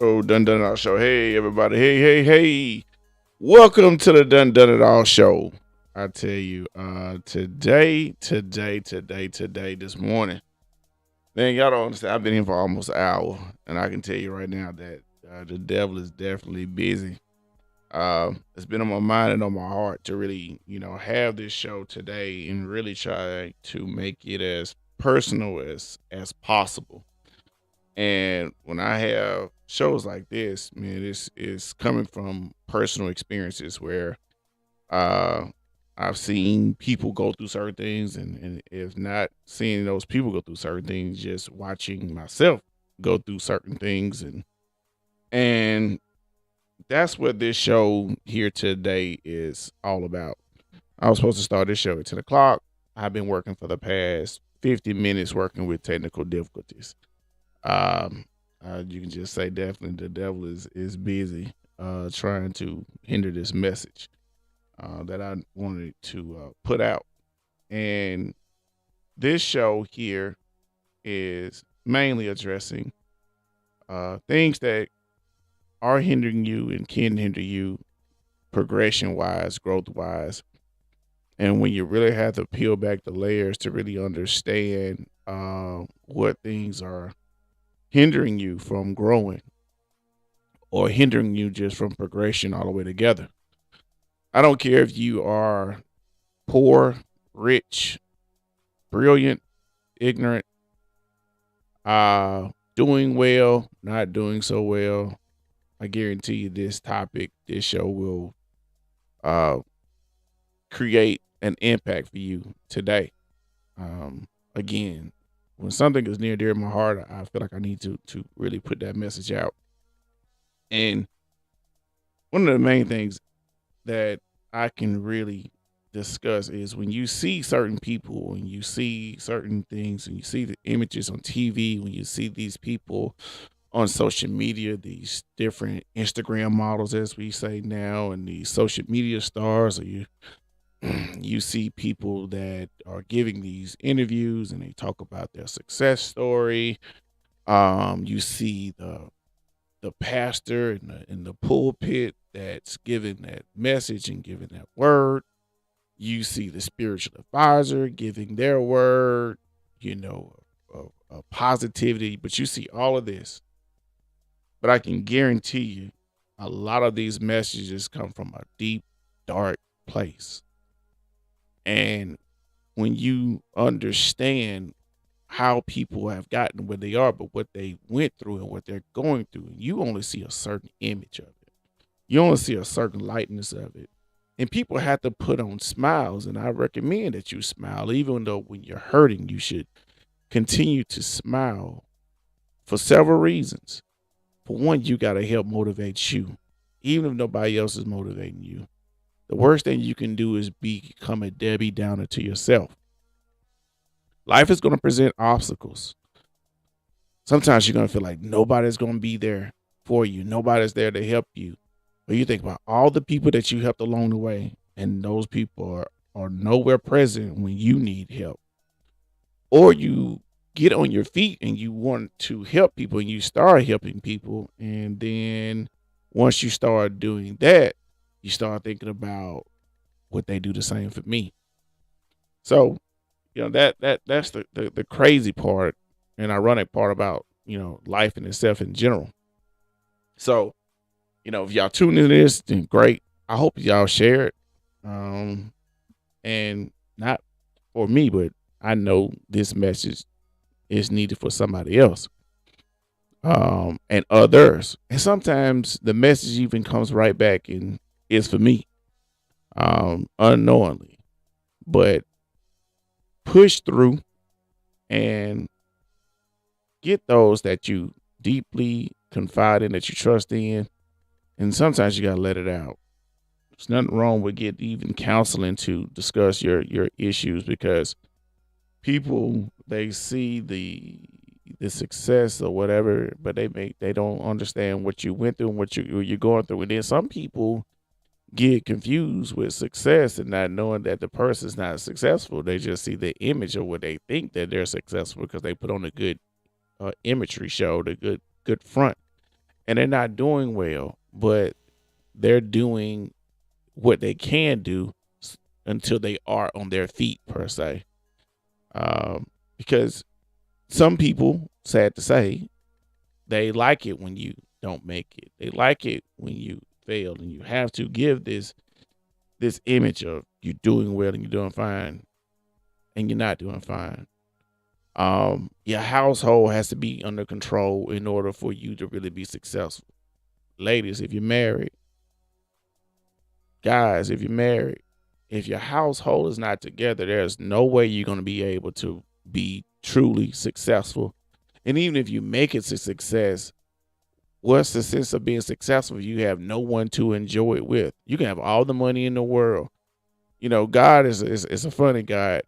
Oh, Done It All Show. Hey, everybody. Hey. Welcome to the Done It All Show. I tell you, today, this morning, man, y'all don't understand. I've been here for almost an hour, and I can tell you right now that the devil is definitely busy. It's been on my mind and on my heart to really, have this show today and really try to make it as personal as possible. And when I have shows like this, man, this is coming from personal experiences where uh, I've seen people go through certain things, and if not seeing those people go through certain things, just watching myself go through certain things, and that's what this show here today is all about. I was supposed to start this show at 10 o'clock. I've been working for the past 50 minutes working with technical difficulties. Um, you can just say definitely the devil is busy trying to hinder this message that I wanted to put out. And this show here is mainly addressing things that are hindering you and can hinder you progression wise, growth wise. And when you really have to peel back the layers to really understand what things are hindering you from growing or hindering you just from progression all the way together. I don't care if you are poor, rich, brilliant, ignorant, doing well, not doing so well. I guarantee you this show will uh, create an impact for you today. Again, when something is near dear to my heart, I feel like I need to really put that message out. And one of the main things that I can really discuss is when you see certain people, when you see certain things, when you see the images on TV, when you see these people on social media, these different Instagram models, as we say now, and these social media stars, or you see people that are giving these interviews and they talk about their success story. You see the pastor in the pulpit that's giving that message and giving that word. You see the spiritual advisor giving their word, of positivity, but you see all of this. But I can guarantee you a lot of these messages come from a deep, dark place. And when you understand how people have gotten where they are, but what they went through and what they're going through, you only see a certain image of it. You only see a certain lightness of it. And people have to put on smiles. And I recommend that you smile, even though when you're hurting, you should continue to smile for several reasons. For one, you got to help motivate you, even if nobody else is motivating you. The worst thing you can do is become a Debbie Downer to yourself. Life is going to present obstacles. Sometimes you're going to feel like nobody's going to be there for you. Nobody's there to help you. But you think about all the people that you helped along the way, and those people are nowhere present when you need help. Or you get on your feet and you want to help people and you start helping people. And then once you start doing that, you start thinking about would they do the same for me? So, that's the crazy part and ironic part about, life in itself in general. So, if y'all tune into this, then great. I hope y'all share it. And not for me, but I know this message is needed for somebody else. And others. And sometimes the message even comes right back and is for me. Unknowingly. But push through and get those that you deeply confide in, that you trust in. And sometimes you gotta let it out. There's nothing wrong with get even counseling to discuss your issues, because people, they see the success or whatever, but they don't understand what you went through and what you're going through. And then some people get confused with success and not knowing that the person's not successful. They just see the image of what they think that they're successful because they put on a good imagery show, the good front. and they're not doing well, but they're doing what they can do until they are on their feet per se. Because some people, sad to say, they like it when you don't make it. They like it when you fail, and you have to give this image of you're doing well and you're doing fine, and you're not doing fine. Your household has to be under control in order for you to really be successful. Ladies, if you're married, guys, if you're married, if your household is not together, there's no way you're going to be able to be truly successful. And even if you make it to success, what's the sense of being successful if you have no one to enjoy it with? You can have all the money in the world. God is a funny God.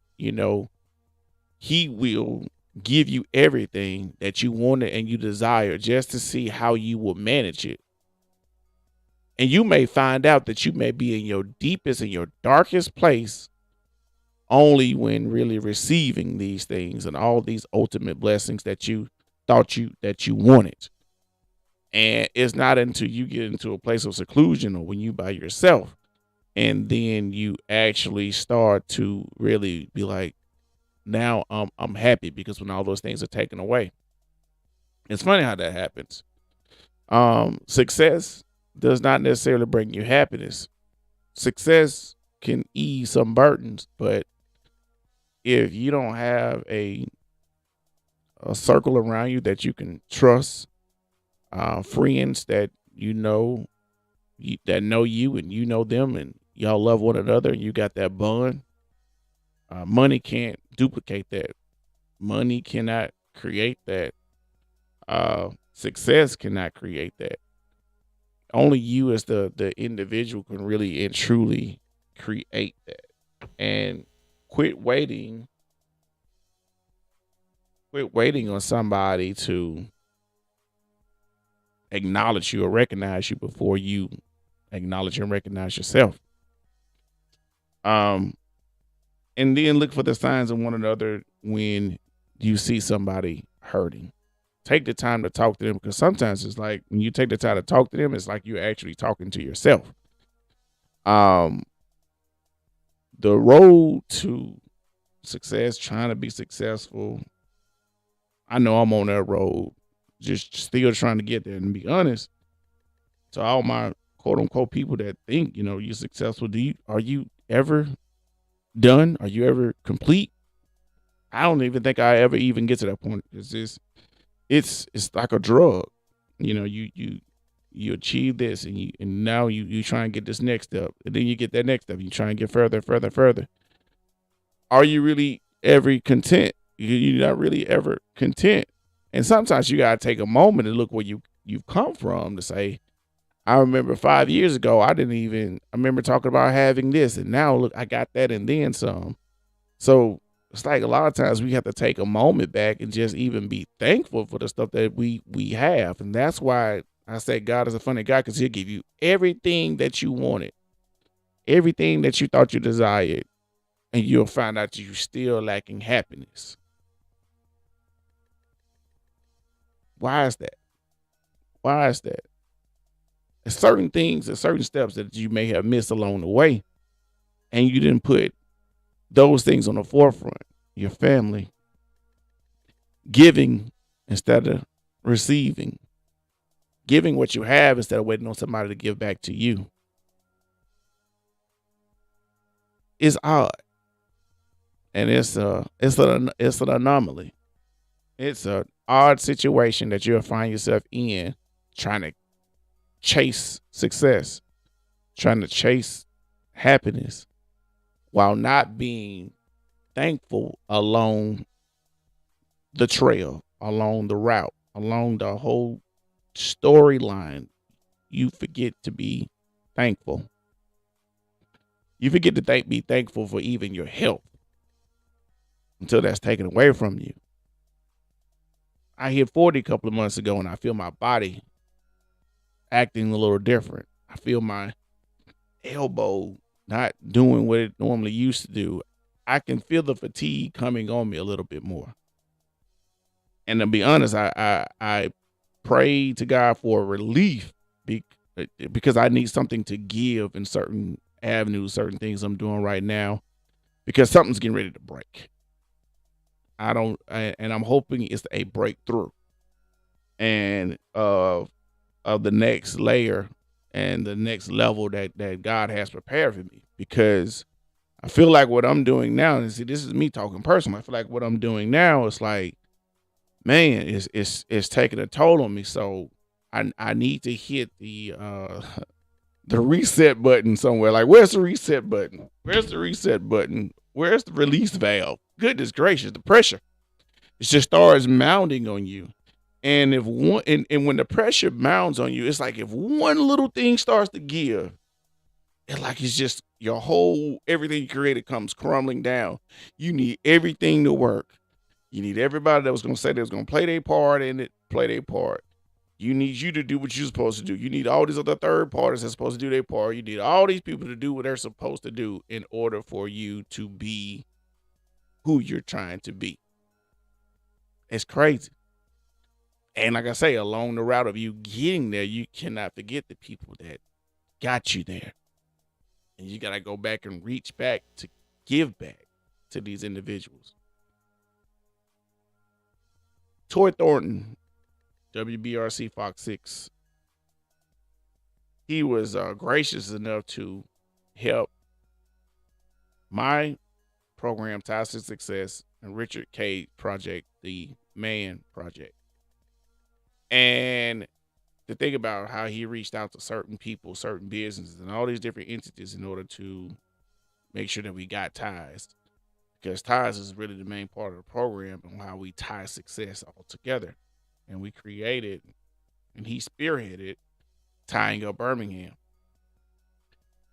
He will give you everything that you wanted and you desire just to see how you will manage it. And you may find out that you may be in your deepest and your darkest place only when really receiving these things and all these ultimate blessings that you thought that you wanted. And it's not until you get into a place of seclusion or when you by yourself and then you actually start to really be like, now I'm happy, because when all those things are taken away. It's funny how that happens. Success does not necessarily bring you happiness. Success can ease some burdens, but if you don't have a circle around you that you can trust, friends that that know you and you know them, and y'all love one another, and you got that bond, money can't duplicate that. Money cannot create that. Success cannot create that. Only you as the individual can really and truly create that. And quit waiting on somebody to acknowledge you or recognize you before you acknowledge and recognize yourself. Um, and then look for the signs of one another when you see somebody hurting. Take the time to talk to them, because sometimes it's like when you take the time to talk to them, it's like you're actually talking to yourself. Um, the road to success, trying to be successful, I know I'm on that road, just still trying to get there. And to be honest, to all my quote unquote people that think you're successful, are you ever done? Are you ever complete? I don't even think I ever even get to that point. It's like a drug. You achieve this, and now you try and get this next step, and then you get that next step. You try and get further, further, further. Are you really ever content? You're not really ever content. And sometimes you gotta take a moment and look where you've come from to say, I remember 5 years ago, I remember talking about having this, and now look, I got that and then some. So it's like a lot of times we have to take a moment back and just even be thankful for the stuff that we have. And that's why I say God is a funny guy, because he'll give you everything that you wanted, everything that you thought you desired, and you'll find out you're still lacking happiness. Why is that? Why is that? There's certain things and certain steps that you may have missed along the way, and you didn't put those things on the forefront. Your family, giving instead of receiving, giving what you have instead of waiting on somebody to give back to you. It's odd, and it's an anomaly. It's an odd situation that you'll find yourself in, trying to chase success, trying to chase happiness, while not being thankful along the trail, along the route, along the whole storyline. You forget to be thankful. You forget to be thankful for even your health until that's taken away from you. I hit 40 a couple of months ago, and I feel my body acting a little different. I feel my elbow not doing what it normally used to do. I can feel the fatigue coming on me a little bit more. And to be honest, I prayed to God for relief because I need something to give in certain avenues, certain things I'm doing right now, because something's getting ready to break. And I'm hoping it's a breakthrough and of the next layer and the next level that God has prepared for me, because I feel like what I'm doing now, and see, this is me talking personally. I feel like what I'm doing now is like, man, it's taking a toll on me. So I need to hit the reset button somewhere. Like, where's the reset button? Where's the reset button? Where's the release valve? Goodness gracious, the pressure. It just starts mounting on you. And if one and when the pressure mounts on you, it's like if one little thing starts to give, it's just your whole everything you created comes crumbling down. You need everything to work. You need everybody that was gonna say they was gonna play their part in it, play their part. You need you to do what you're supposed to do. You need all these other third parties that's supposed to do their part. You need all these people to do what they're supposed to do in order for you to be who you're trying to be. It's crazy. And like I say, along the route of you getting there, you cannot forget the people that got you there. And you got to go back and reach back to give back to these individuals. Toy Thornton, WBRC Fox 6, he was gracious enough to help my program, Ties to Success, and Richard K. project, the Man Project. And to think about how he reached out to certain people, certain businesses, and all these different entities in order to make sure that we got ties. Because ties is really the main part of the program and how we tie success all together. And we created, and he spearheaded, Tying Up Birmingham.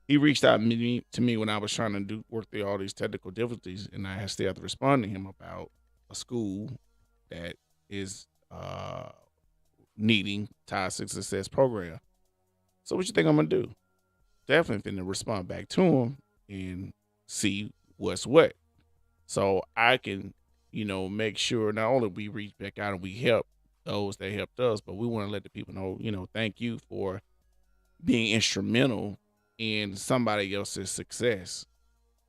He reached out to me when I was trying to work through all these technical difficulties, and I still have to respond to him about a school that is needing Ties to Success program. So what you think I'm gonna do? Definitely finna respond back to him and see what's what. So I can, make sure not only we reach back out and we help those that helped us, but we want to let the people know, thank you for being instrumental in somebody else's success.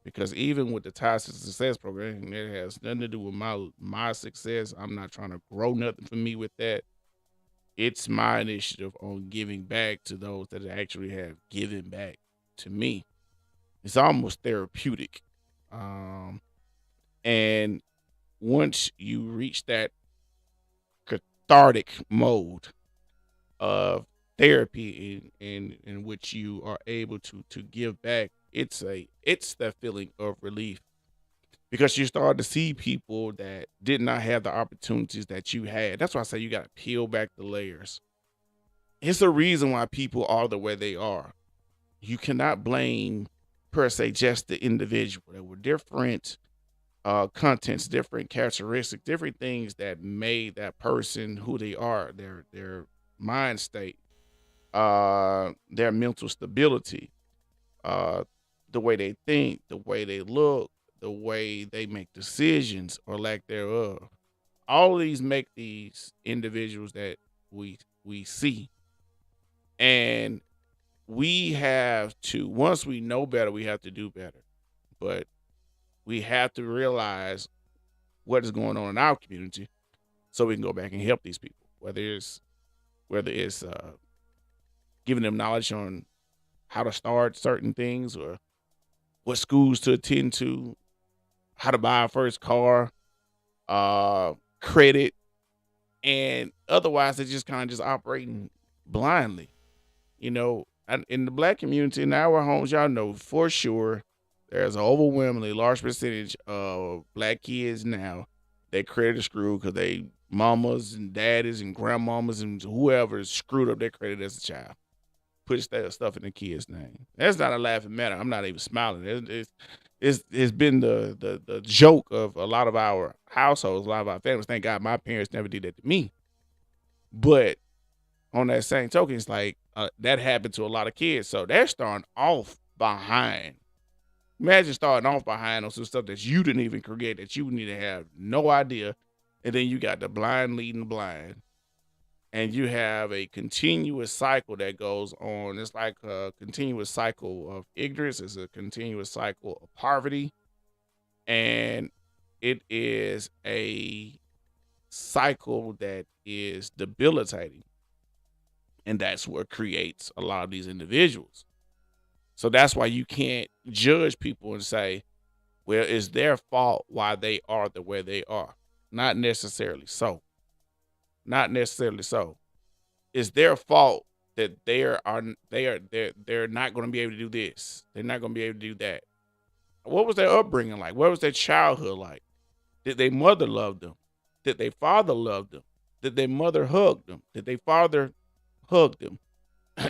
Because even with the Ties to Success program, it has nothing to do with my success. I'm not trying to grow nothing for me with that. It's my initiative on giving back to those that actually have given back to me. It's almost therapeutic. And once you reach that cathartic mode of therapy in which you are able to give back, it's that feeling of relief, because you start to see people that did not have the opportunities that you had. That's why I say you got to peel back the layers. It's the reason why people are the way they are. You cannot blame per se just the individual. There were different contents, different characteristics, different things that made that person who they are, their mind state, their mental stability, the way they think, the way they look, the way they make decisions or lack thereof. All of these make these individuals that we see. And we have to, once we know better, we have to do better. But we have to realize what is going on in our community so we can go back and help these people, whether it's giving them knowledge on how to start certain things or what schools to attend to, how to buy a first car, credit, and otherwise they're just kind of just operating blindly. In the Black community in our homes, y'all know for sure there's an overwhelmingly large percentage of Black kids now that credit is screwed because they mamas and daddies and grandmamas and whoever is screwed up their credit as a child. Put that stuff in the kid's name. That's not a laughing matter. I'm not even smiling. It's been the joke of a lot of our households, a lot of our families. Thank God my parents never did that to me. But on that same token, it's like that happened to a lot of kids. So they're starting off behind. Imagine starting off behind on some stuff that you didn't even create, that you need to have no idea. And then you got the blind leading the blind. and you have a continuous cycle that goes on. It's like a continuous cycle of ignorance. It's a continuous cycle of poverty, and it is a cycle that is debilitating, and that's what creates a lot of these individuals. So that's why you can't judge people and say, well, it's their fault why they are the way they are. Not necessarily so. Not necessarily so. It's their fault that they're not going to be able to do this. They're not going to be able to do that. What was their upbringing like? What was their childhood like? Did their mother love them? Did their father love them? Did their mother hug them? Did their father hug them?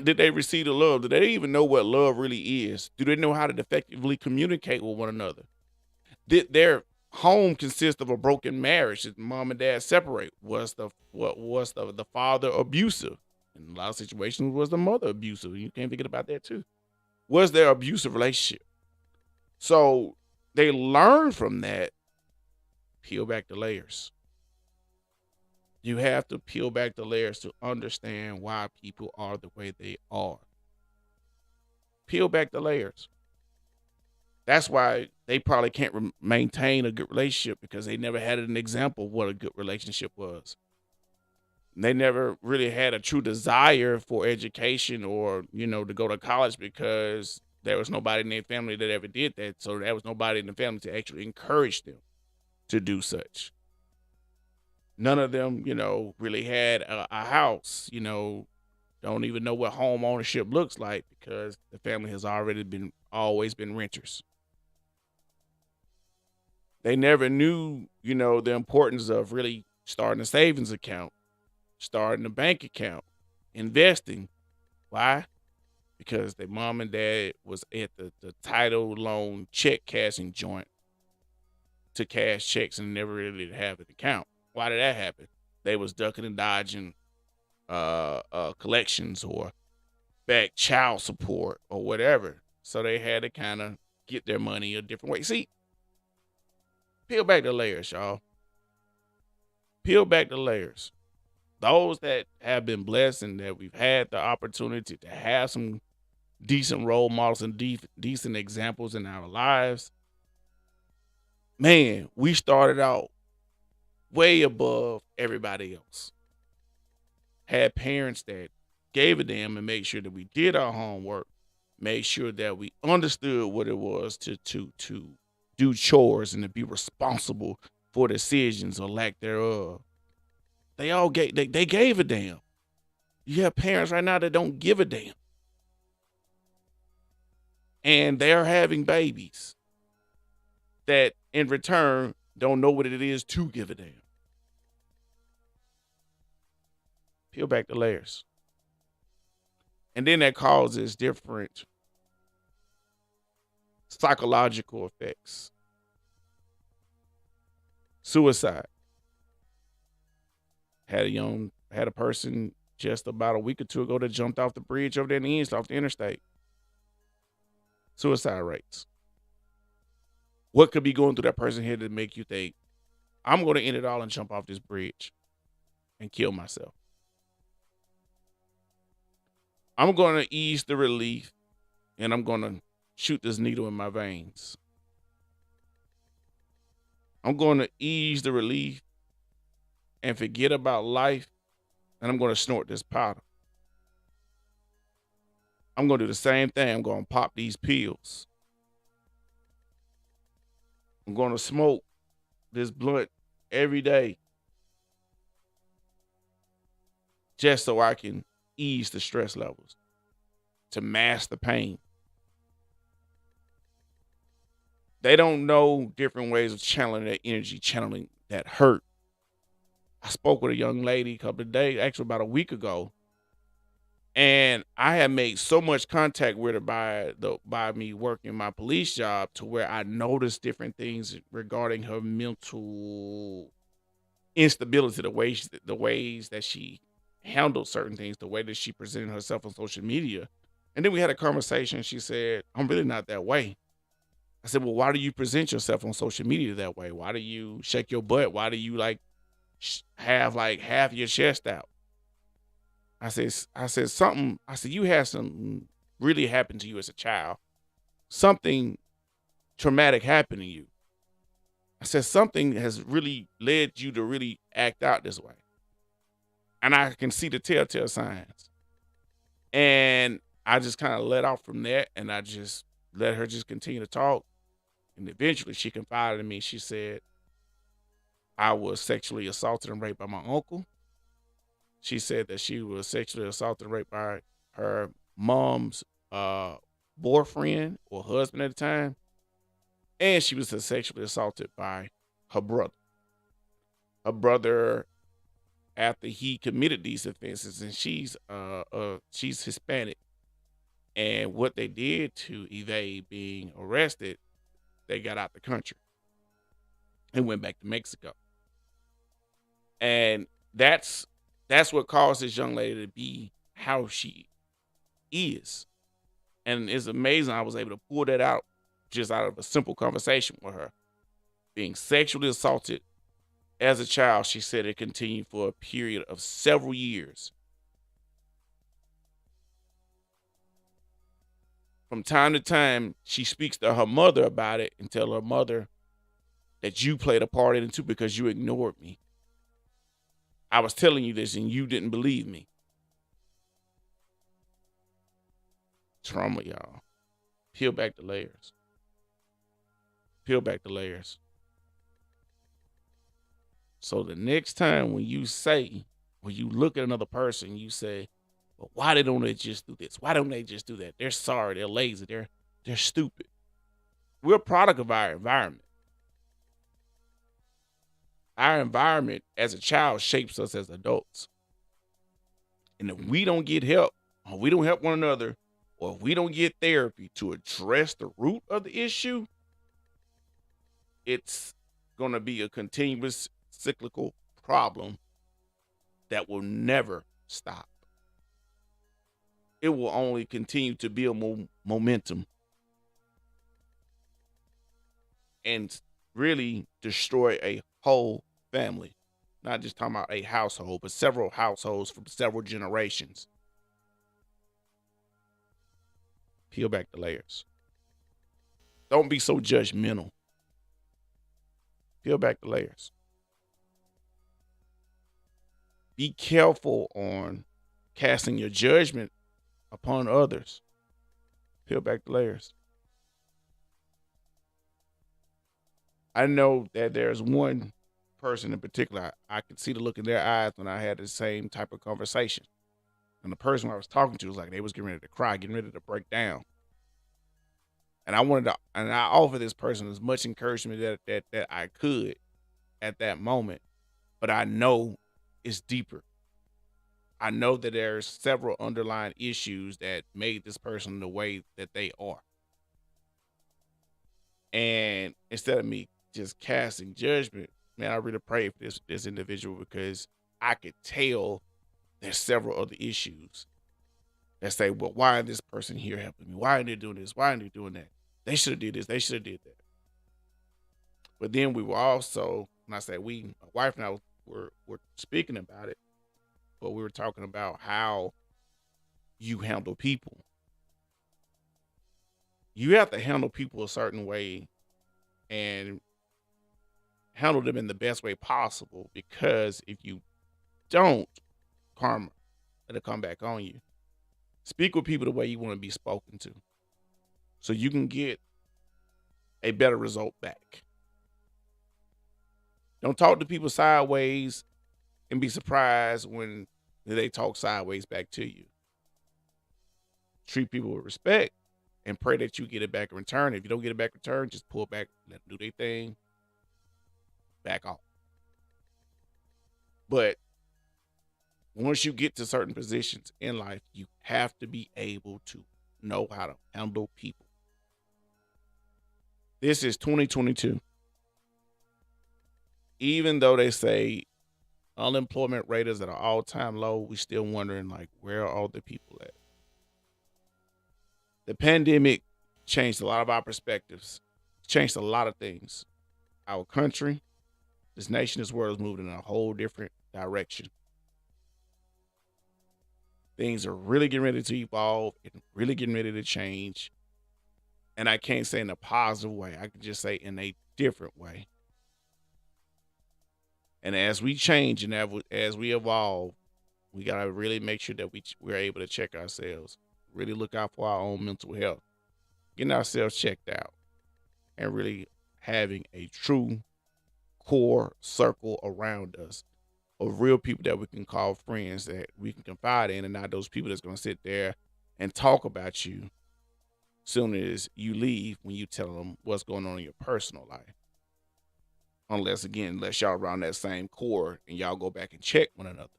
Did they receive the love? Do they even know what love really is? Do they know how to effectively communicate with one another? Did their home consist of a broken marriage? Did mom and dad separate? Was the father abusive? In a lot of situations, was the mother abusive? You can't forget about that too. Was there abusive relationship? So they learn from that. Peel back the layers. You have to peel back the layers to understand why people are the way they are. Peel back the layers. That's why they probably can't maintain a good relationship, because they never had an example of what a good relationship was. They never really had a true desire for education or, to go to college, because there was nobody in their family that ever did that. So there was nobody in the family to actually encourage them to do such. None of them, really had a house, don't even know what home ownership looks like, because the family has always been renters. They never knew, the importance of really starting a savings account, starting a bank account, investing. Why? Because their mom and dad was at the title loan check cashing joint to cash checks and never really have an account. Why did that happen? They was ducking and dodging collections or back child support or whatever. So they had to kind of get their money a different way. See, peel back the layers, y'all. Peel back the layers. Those that have been blessed and that we've had the opportunity to have some decent role models and decent examples in our lives, man, we started out way above everybody else. Had parents that gave a damn and made sure that we did our homework, made sure that we understood what it was to do chores and to be responsible for decisions or lack thereof. They gave a damn. You have parents right now that don't give a damn. And they're having babies that in return don't know what it is to give a damn. Peel back the layers. And then that causes different psychological effects. Suicide. Had a person just about a week or two ago that jumped off the bridge over there in the east, off the interstate. Suicide rates. What could be going through that person's head to make you think, I'm going to end it all and jump off this bridge and kill myself? I'm going to ease the relief and I'm going to shoot this needle in my veins. I'm going to ease the relief and forget about life, and I'm going to snort this powder. I'm going to do the same thing. I'm going to pop these pills. I'm going to smoke this blunt every day just so I can ease the stress levels, to mask the pain. They don't know different ways of channeling that energy, channeling that hurt. I spoke with a young lady a couple of days, actually about a week ago, and I had made so much contact with her by me working my police job, to where I noticed different things regarding her mental instability, the ways that she handled certain things, the way that she presented herself on social media. And then we had a conversation. She said, I'm really not that way. I said, well, why do you present yourself on social media that way? Why do you shake your butt? Why do you have like half your chest out? I said something. I said you had something really happen to you as a child. Something traumatic happened to you. I said something has really led you to really act out this way, and I can see the telltale signs. And I just kind of let off from that, and I just let her just continue to talk. And eventually, she confided in me. She said I was sexually assaulted and raped by my uncle. She said that she was sexually assaulted and raped by her mom's uh, boyfriend or husband at the time, and she was sexually assaulted by her brother. Her brother, after he committed these offenses, and she's Hispanic, and what they did to evade being arrested, they got out the country and went back to Mexico, and that's what caused this young lady to be how she is. And it's amazing I was able to pull that out just out of a simple conversation with her. Being sexually assaulted as a child, she said it continued for a period of several years. From time to time, she speaks to her mother about it and tell her mother that you played a part in it too because you ignored me. I was telling you this and you didn't believe me. Trauma, y'all. Peel back the layers. Peel back the layers. So the next time when you look at another person, you say, well, why don't they just do this? Why don't they just do that? They're sorry, they're lazy, they're stupid. We're a product of our environment. Our environment as a child shapes us as adults. And if we don't get help, or we don't help one another, or if we don't get therapy to address the root of the issue, it's going to be a continuous cyclical problem that will never stop. It will only continue to build momentum and really destroy a whole family. Not just talking about a household, but several households from several generations. Peel back the layers. Don't be so judgmental. Peel back the layers. Be careful on casting your judgment upon others. Peel back the layers. I know that there's one person in particular, I could see the look in their eyes when I had the same type of conversation. And the person I was talking to was like, they was getting ready to cry, getting ready to break down. And I offered this person as much encouragement that I could at that moment. But I know it's deeper. I know that there's several underlying issues that made this person the way that they are. And instead of me just casting judgment, man, I really pray for this individual because I could tell there's several other issues that say, well, why is this person here helping me? Why are they doing this? Why are they doing that? They should have did this. They should have did that. But then we were also, when I say we, my wife and I were speaking about it, but we were talking about how you handle people. You have to handle people a certain way and handle them in the best way possible, because if you don't, karma, it'll come back on you. Speak with people the way you want to be spoken to so you can get a better result back. Don't talk to people sideways and be surprised when they talk sideways back to you. Treat people with respect and pray that you get it back in return. If you don't get it back in return, just pull back, let them do their thing, back off. But once you get to certain positions in life, you have to be able to know how to handle people. This is 2022. Even though they say unemployment rate is at an all-time low, we still wondering, like, where are all the people at? The pandemic changed a lot of our perspectives, changed a lot of things. Our country, this nation, this world is moving in a whole different direction. Things are really getting ready to evolve and really getting ready to change. And I can't say in a positive way. I can just say in a different way. And as we change and as we evolve, we gotta really make sure that we're able to check ourselves, really look out for our own mental health, getting ourselves checked out, and really having a true core circle around us of real people that we can call friends that we can confide in, and not those people that's gonna sit there and talk about you soon as you leave when you tell them what's going on in your personal life. Unless y'all around that same core and y'all go back and check one another.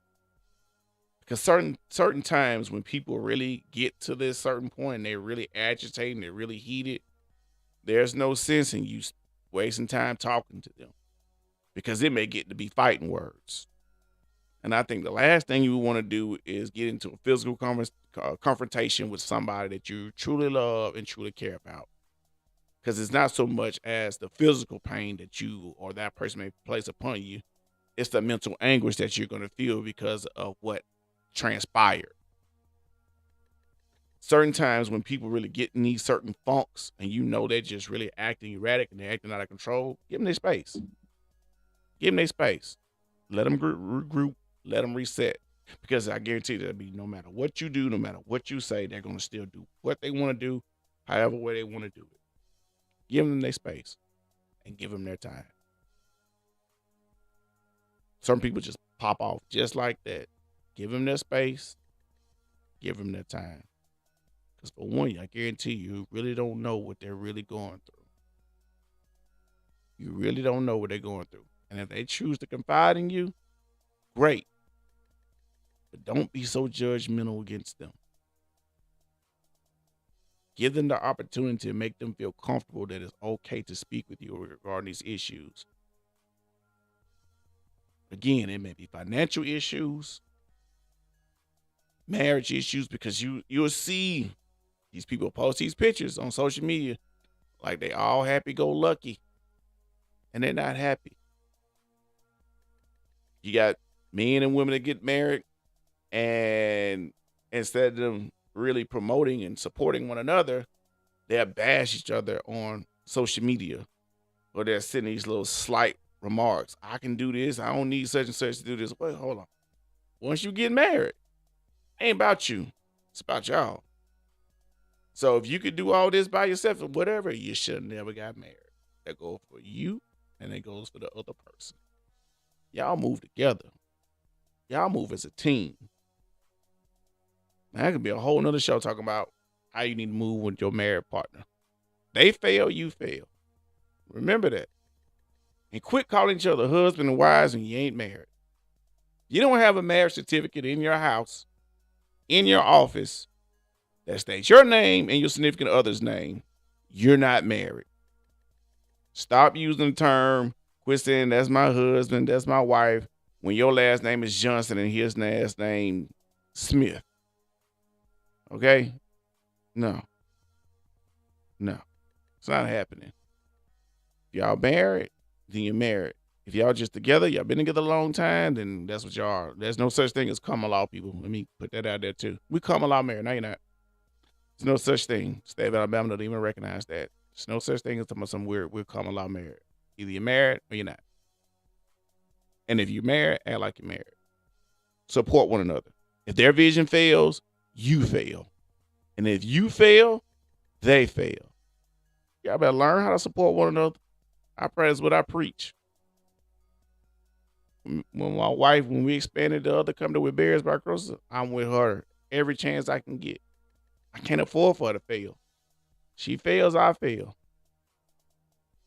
Because certain times when people really get to this certain point and they're really agitating, they're really heated, there's no sense in you wasting time talking to them because it may get to be fighting words. And I think the last thing you want to do is get into a physical confrontation with somebody that you truly love and truly care about. Because it's not so much as the physical pain that you or that person may place upon you, it's the mental anguish that you're going to feel because of what transpired. Certain times when people really get in these certain funks and you know they're just really acting erratic and they're acting out of control, give them their space. Give them their space. Let them regroup. Let them reset. Because I guarantee that'll be no matter what you do, no matter what you say, they're going to still do what they want to do, however way they want to do it. Give them their space and give them their time. Some people just pop off just like that. Give them their space. Give them their time. Because for one, I guarantee you really don't know what they're really going through. You really don't know what they're going through. And if they choose to confide in you, great. But don't be so judgmental against them. Give them the opportunity to make them feel comfortable that it's okay to speak with you regarding these issues. Again, it may be financial issues, marriage issues, because you'll see these people post these pictures on social media like they all happy-go-lucky, and they're not happy. You got men and women that get married, and instead of them really promoting and supporting one another, they'll bash each other on social media, or they're sending these little slight remarks. I can do this. I don't need such and such to do this. Wait, hold on. Once you get married, it ain't about you. It's about y'all. So if you could do all this by yourself or whatever, you should have never got married. That goes for you, and it goes for the other person. Y'all move together. Y'all move as a team. Now, that could be a whole nother show talking about how you need to move with your married partner. They fail, you fail. Remember that. And quit calling each other husband and wives when you ain't married. You don't have a marriage certificate in your house, in your office, that states your name and your significant other's name. You're not married. Stop using the term, quit saying that's my husband, that's my wife, when your last name is Johnson and his last name Smith. Okay? No. It's not happening. If y'all married, then you're married. If y'all just together, y'all been together a long time, then that's what y'all are. There's no such thing as common law, people. Let me put that out there too. We common law married. No, you're not. There's no such thing. State of Alabama don't even recognize that. There's no such thing as some weird common law married. Either you're married or you're not. And if you're married, act like you're married. Support one another. If their vision fails, you fail. And if you fail, they fail. Y'all better learn how to support one another. I pray that's what I preach. When my wife, when we expanded the other company with Bears by Crossers, I'm with her every chance I can get. I can't afford for her to fail. She fails, I fail.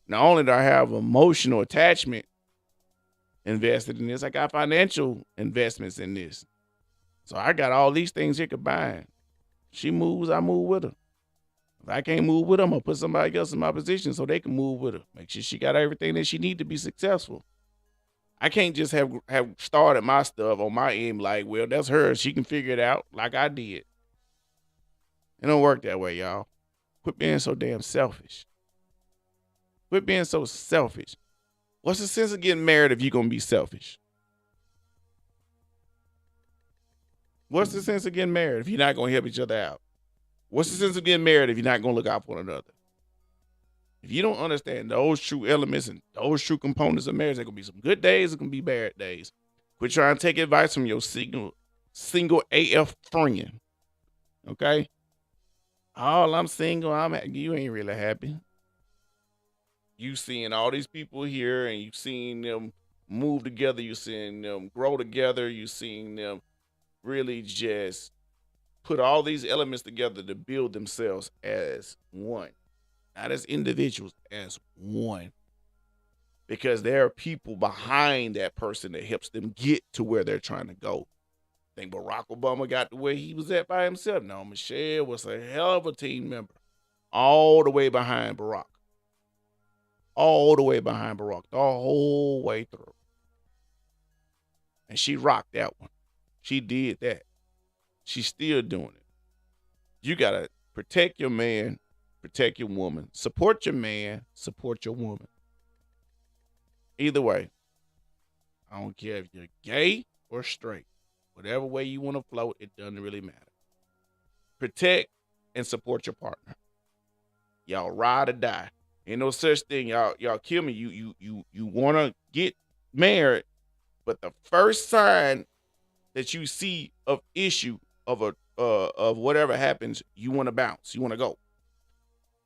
Not only do I have emotional attachment invested in this, I got financial investments in this. So I got all these things here combined. She moves, I move with her. If I can't move with her, I'm going to put somebody else in my position so they can move with her. Make sure she got everything that she needs to be successful. I can't just have started my stuff on my end like, well, that's her. She can figure it out like I did. It don't work that way, y'all. Quit being so damn selfish. Quit being so selfish. What's the sense of getting married if you're going to be selfish? What's the sense of getting married if you're not going to help each other out? What's the sense of getting married if you're not going to look out for one another? If you don't understand those true elements and those true components of marriage, there going to be some good days, there's going to be bad days. Quit trying to take advice from your single AF friend. Okay? All I'm single, you ain't really happy. You seeing all these people here and you seeing them move together, you seeing them grow together, you seeing them really just put all these elements together to build themselves as one, not as individuals, as one. Because there are people behind that person that helps them get to where they're trying to go. I think Barack Obama got to where he was at by himself. No, Michelle was a hell of a team member. All the way behind Barack. All the way behind Barack. The whole way through. And she rocked that one. She did that. She's still doing it. You got to protect your man, protect your woman. Support your man, support your woman. Either way, I don't care if you're gay or straight. Whatever way you want to float, it doesn't really matter. Protect and support your partner. Y'all ride or die. Ain't no such thing. Y'all kill me. You want to get married, but the first sign that you see of issue of whatever happens, you want to bounce. You want to go.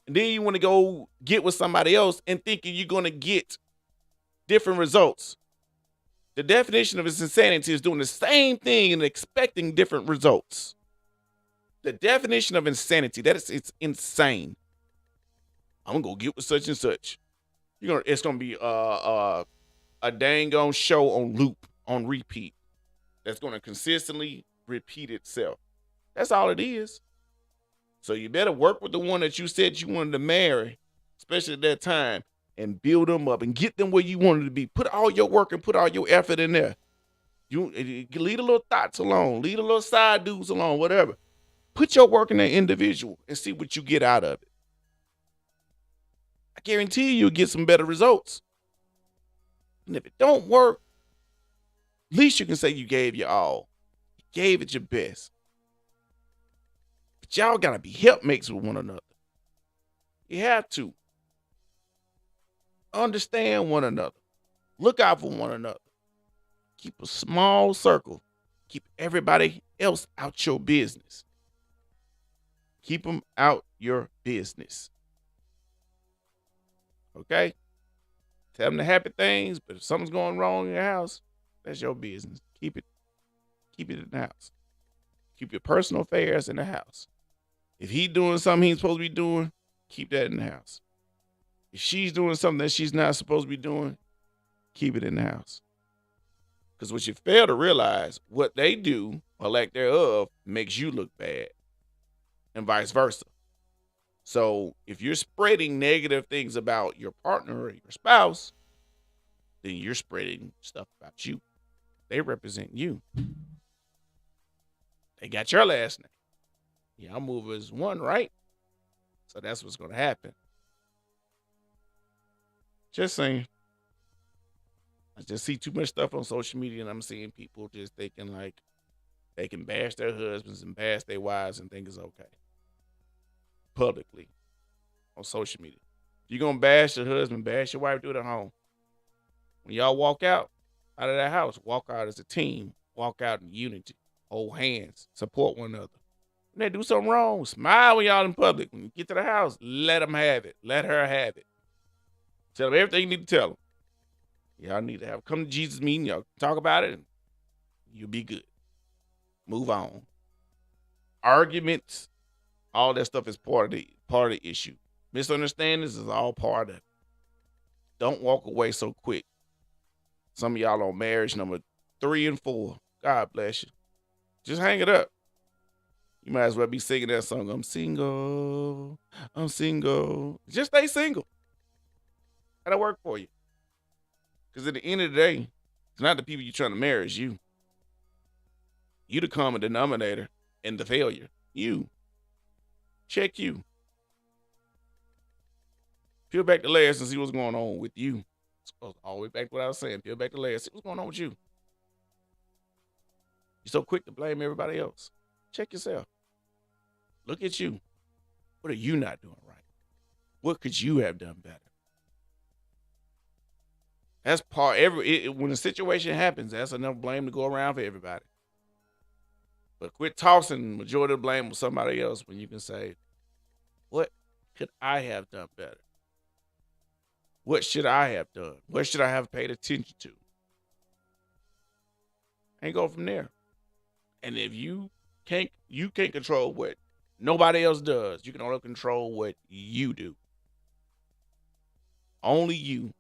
And then you want to go get with somebody else and thinking you're going to get different results. The definition of insanity is doing the same thing and expecting different results. The definition of insanity, it's insane. I'm gonna go get with such and such. It's gonna be a dang on show on loop, on repeat. That's gonna consistently repeat itself. That's all it is. So you better work with the one that you said you wanted to marry, especially at that time, and build them up and get them where you wanted to be. Put all your work and put all your effort in there. You leave the little thoughts alone, leave the little side dudes alone, whatever. Put your work in that individual and see what you get out of it. I guarantee you'll get some better results. And if it don't work, at least you can say you gave your all. You gave it your best. But y'all gotta be helpmates with one another. You have to. Understand one another. Look out for one another. Keep a small circle. Keep everybody else out your business. Keep them out your business. Okay? Tell them the happy things, but if something's going wrong in your house, that's your business. Keep it in the house. Keep your personal affairs in the house. If he's doing something he's supposed to be doing, keep that in the house. If she's doing something that she's not supposed to be doing, keep it in the house. Because what you fail to realize, what they do, or lack thereof, makes you look bad. And vice versa. So if you're spreading negative things about your partner or your spouse, then you're spreading stuff about you. They represent you. They got your last name. Y'all move as one, right? So that's what's going to happen. Just saying. I just see too much stuff on social media and I'm seeing people just thinking like they can bash their husbands and bash their wives and think it's okay. Publicly. On social media. If you're going to bash your husband, bash your wife, do it at home. When y'all walk out of that house, walk out as a team. Walk out in unity. Hold hands. Support one another. When they do something wrong, smile when y'all in public. When you get to the house, let them have it. Let her have it. Tell them everything you need to tell them. Y'all need to have come to Jesus meeting. Y'all talk about it and you'll be good. Move on. Arguments, all that stuff is part of the issue. Misunderstandings is all part of it. Don't walk away so quick. Some of y'all on marriage number 3 and 4. God bless you. Just hang it up. You might as well be singing that song. I'm single. I'm single. Just stay single. That'll work for you. Because at the end of the day, it's not the people you're trying to marry, it's you. You the common denominator and the failure. You. Check you. Peel back the layers and see what's going on with you. All the way back to what I was saying. Peel back the layers. See what's going on with you. You're so quick to blame everybody else. Check yourself. Look at you. What are you not doing right? What could you have done better? That's when a situation happens, that's enough blame to go around for everybody. But quit tossing majority of the blame on somebody else when you can say, what could I have done better? What should I have done? What should I have paid attention to? And go from there. And if you can't control what nobody else does. You can only control what you do. Only you.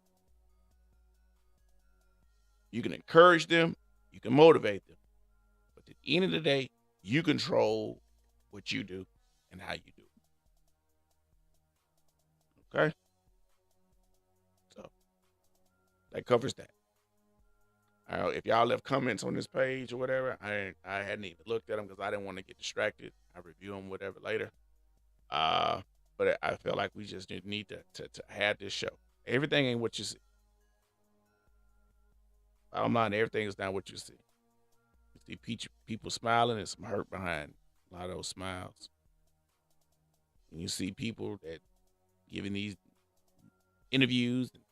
You can encourage them. You can motivate them. But at the end of the day, you control what you do and how you do it. Okay? So that covers that. If y'all left comments on this page or whatever, I hadn't even looked at them because I didn't want to get distracted. I review them whatever later. But I felt like we just need to have this show. Everything ain't what you see. Bottom line, everything is not what you see. You see people smiling and some hurt behind a lot of those smiles. And you see people that giving these interviews and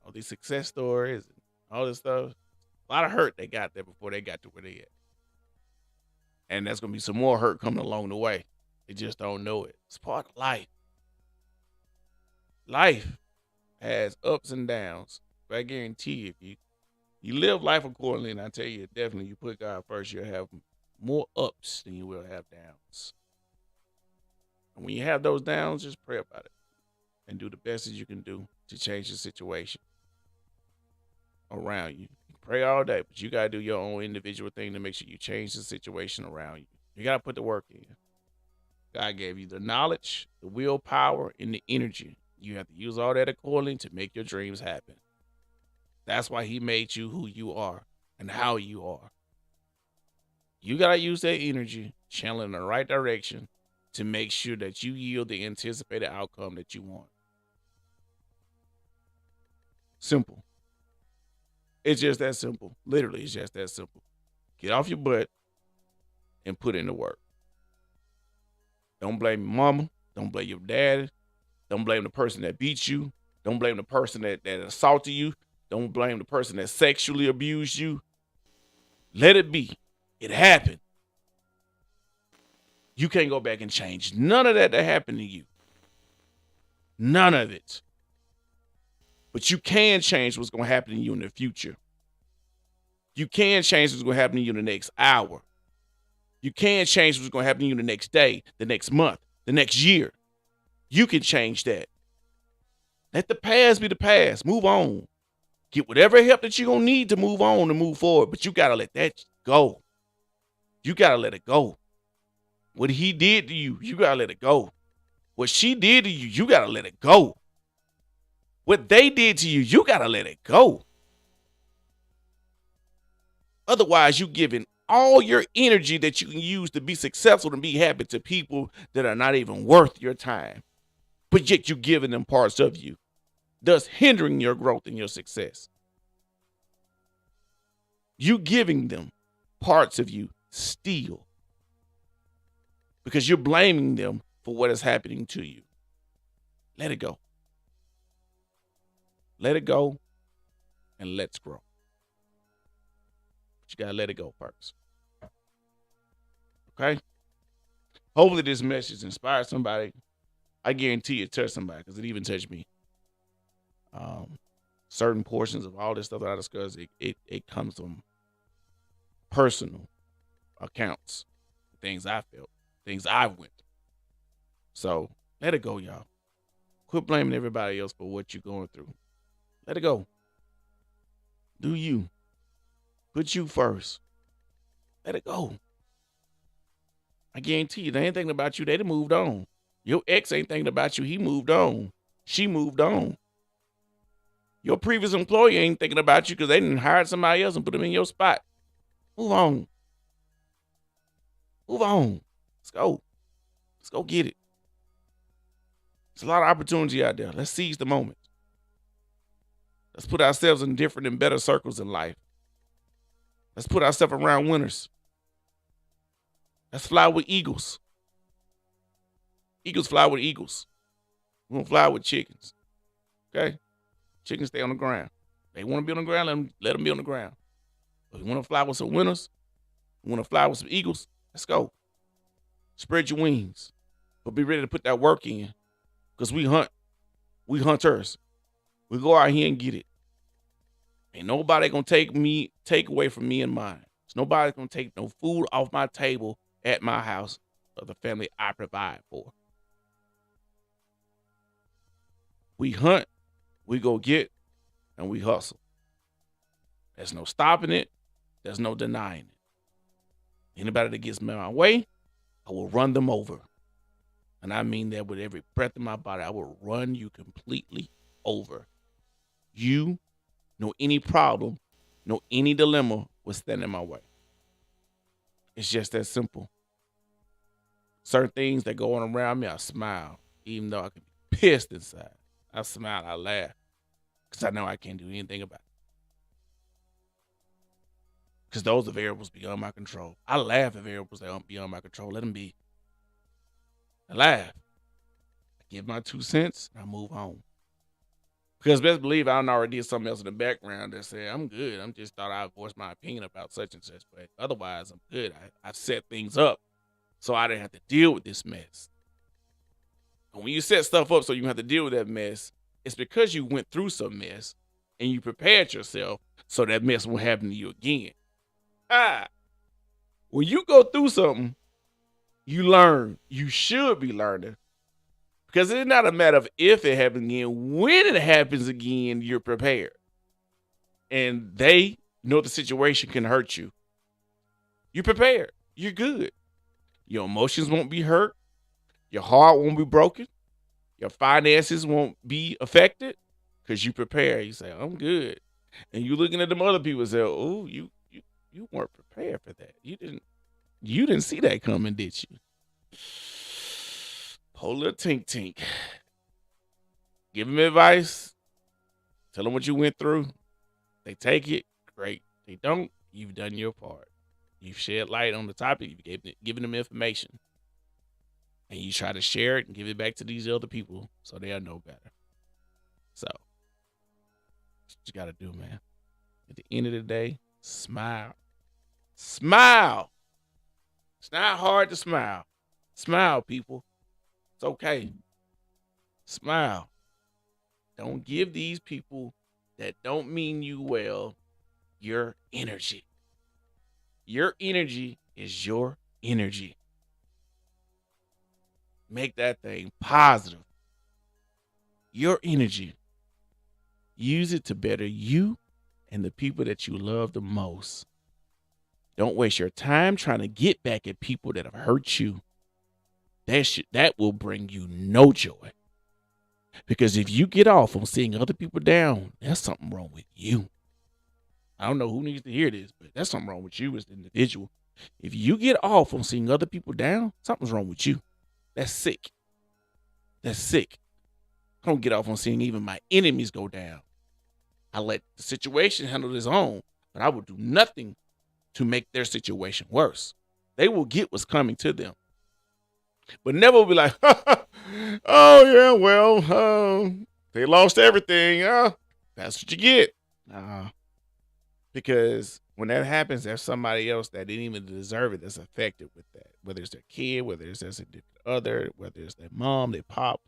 all these success stories and all this stuff. A lot of hurt they got there before they got to where they at. And there's going to be some more hurt coming along the way. They just don't know it. It's part of life. Life has ups and downs. But I guarantee if you live life accordingly, and I tell you, definitely you put God first, you'll have more ups than you will have downs. And when you have those downs, just pray about it and do the best that you can do to change the situation around you. You pray all day, but you got to do your own individual thing to make sure you change the situation around you. You got to put the work in. God gave you the knowledge, the willpower, and the energy. You have to use all that accordingly to make your dreams happen. That's why he made you who you are and how you are. You got to use that energy, channel in the right direction to make sure that you yield the anticipated outcome that you want. Simple. It's just that simple. Literally, it's just that simple. Get off your butt and put in the work. Don't blame your mama. Don't blame your daddy. Don't blame the person that beat you. Don't blame the person that assaulted you. Don't blame the person that sexually abused you. Let it be. It happened. You can't go back and change none of that happened to you. None of it. But you can change what's going to happen to you in the future. You can change what's going to happen to you in the next hour. You can change what's going to happen to you the next day, the next month, the next year. You can change that. Let the past be the past. Move on. Get whatever help that you're going to need to move on and move forward. But you got to let that go. You got to let it go. What he did to you, you got to let it go. What she did to you, you got to let it go. What they did to you, you got to let it go. Otherwise, you giving all your energy that you can use to be successful and be happy to people that are not even worth your time. But yet you're giving them parts of you, thus hindering your growth and your success. You giving them parts of you still because you're blaming them for what is happening to you. Let it go. Let it go and let's grow. But you got to let it go first. Okay? Hopefully this message inspires somebody. I guarantee it touched somebody because it even touched me. Certain portions of all this stuff that I discussed, it comes from personal accounts, things I felt, things I went through. So let it go, y'all. Quit blaming everybody else for what you're going through. Let it go. Do you. Put you first. Let it go. I guarantee you, they ain't thinking about you. They done moved on. Your ex ain't thinking about you. He moved on. She moved on. Your previous employer ain't thinking about you because they didn't hire somebody else and put them in your spot. Move on. Move on. Let's go. Let's go get it. There's a lot of opportunity out there. Let's seize the moment. Let's put ourselves in different and better circles in life. Let's put ourselves around winners. Let's fly with eagles. Eagles fly with eagles. We don't fly with chickens. Okay? Chickens stay on the ground. They want to be on the ground, let them be on the ground. If you want to fly with some winners, you want to fly with some eagles, let's go. Spread your wings. But be ready to put that work in. Because we hunt. We hunters. We go out here and get it. Ain't nobody gonna take away from me and mine. There's nobody gonna take no food off my table at my house of the family I provide for. We hunt, we go get, and we hustle. There's no stopping it. There's no denying it. Anybody that gets in my way, I will run them over. And I mean that with every breath in my body. I will run you completely over. You, no any problem, no any dilemma will stand in my way. It's just that simple. Certain things that go on around me, I smile. Even though I can be pissed inside. I smile, I laugh. Because I know I can't do anything about it. Because those are variables beyond my control. I laugh at variables that aren't beyond my control. Let them be. I laugh. I give my 2 cents, and I move on. Because best believe I already did something else in the background that said, I'm good. I'm just thought I'd voice my opinion about such and such. But otherwise, I'm good. I set things up so I didn't have to deal with this mess. And when you set stuff up so you have to deal with that mess, it's because you went through some mess and you prepared yourself so that mess won't happen to you again. When you go through something, you learn. You should be learning. Because it's not a matter of if it happens again. When it happens again, you're prepared. And they know the situation can hurt you. You're prepared. You're good. Your emotions won't be hurt. Your heart won't be broken. Your finances won't be affected. Because you prepare. You say, I'm good. And you looking at them other people and say, oh, you weren't prepared for that. You didn't see that coming, did you? Pull a little tink. Give them advice. Tell them what you went through. They take it, great. They don't, you've done your part. You've shed light on the topic. You've given them information. And you try to share it and give it back to these other people so they'll know better. So, that's what you got to do, man. At the end of the day, smile. Smile. It's not hard to smile. Smile, people. It's okay. Smile. Don't give these people that don't mean you well your energy. Your energy is your energy. Make that thing positive. Your energy. Use it to better you and the people that you love the most. Don't waste your time trying to get back at people that have hurt you. That will bring you no joy. Because if you get off on seeing other people down, there's something wrong with you. I don't know who needs to hear this, but there's something wrong with you as an individual. If you get off on seeing other people down, something's wrong with you. That's sick. That's sick. I don't get off on seeing even my enemies go down. I let the situation handle its own, but I will do nothing to make their situation worse. They will get what's coming to them. But never be like, oh, yeah, well, they lost everything. That's what you get. Because when that happens, there's somebody else that didn't even deserve it that's affected with that. Whether it's their kid, whether it's their significant other, whether it's their mom, their pop.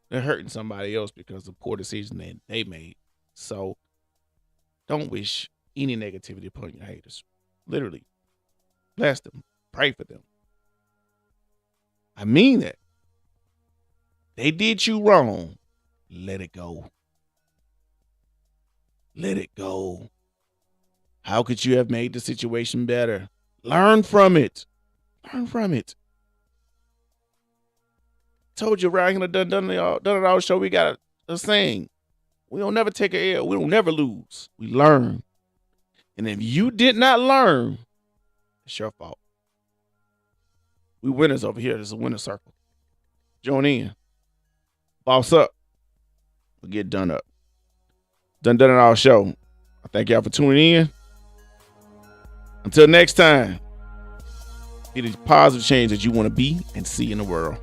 They're hurting somebody else because of poor decision that they made. So don't wish any negativity upon your haters. Literally. Bless them. Pray for them. I mean that. They did you wrong. Let it go. Let it go. How could you have made the situation better? Learn from it. Learn from it. Told you around here, done it all show. We got a saying. We don't never take a L. We don't never lose. We learn. And if you did not learn, it's your fault. We winners over here. There's a winner circle. Join in. Boss up. We'll get done up. Done it all show. I thank y'all for tuning in. Until next time. Be the positive change that you want to be and see in the world.